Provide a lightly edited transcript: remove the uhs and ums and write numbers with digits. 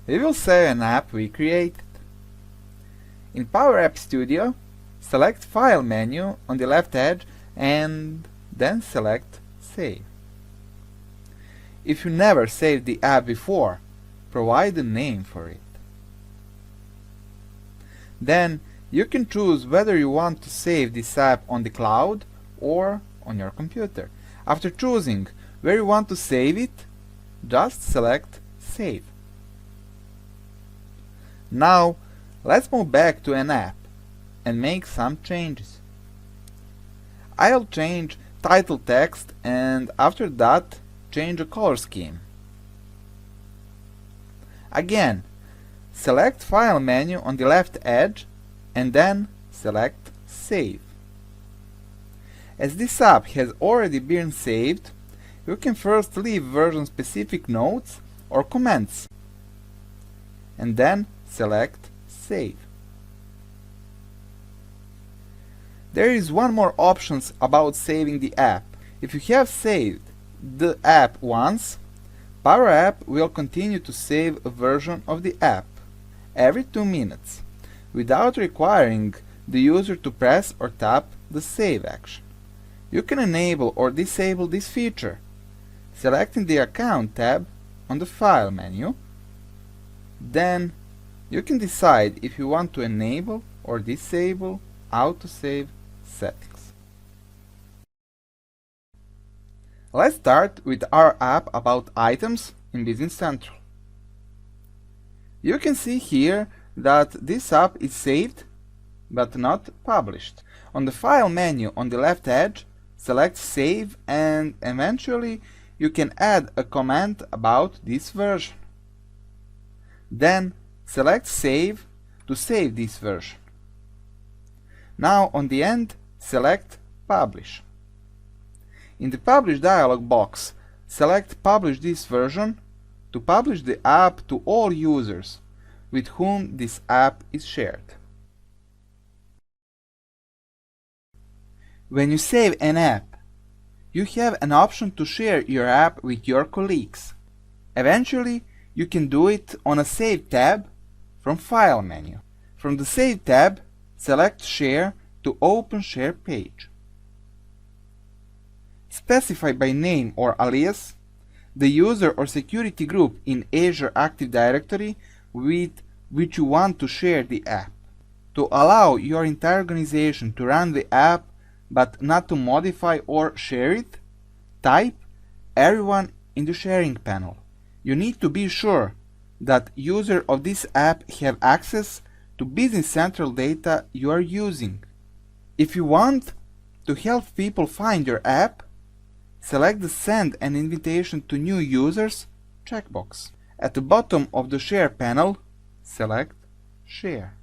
we will save an app we created. In Power App Studio, select File menu on the left edge and then select Save. If you never saved the app before, provide a name for it. Then you can choose whether you want to save this app on the cloud or on your computer. After choosing where you want to save it, just select Save. Now let's move back to an app and make some changes. I'll change title text and after that change the color scheme. Again, select File menu on the left edge and then select Save. As this app has already been saved, you can first leave version-specific notes or comments and then select Save. There is one more option about saving the app. If you have saved the app once, Power App will continue to save a version of the app every 2 minutes, without requiring the user to press or tap the Save action. You can enable or disable this feature, selecting the Account tab on the File menu. Then you can decide if you want to enable or disable autosave settings. Let's start with our app about items in Business Central. You can see here that this app is saved but not published. On the File menu on the left edge, select Save and eventually you can add a comment about this version. Then select Save to save this version. Now on the end, select Publish. In the Publish dialog box, select Publish this version to publish the app to all users with whom this app is shared. When you save an app, you have an option to share your app with your colleagues. Eventually, you can do it on a Save tab from File menu. From the Save tab, select Share to open Share page. Specify by name or alias the user or security group in Azure Active Directory with which you want to share the app. To allow your entire organization to run the app but not to modify or share it, type everyone in the sharing panel. You need to be sure that users of this app have access to Business Central data you are using. If you want to help people find your app, select the Send an Invitation to New Users checkbox. At the bottom of the Share panel, select Share.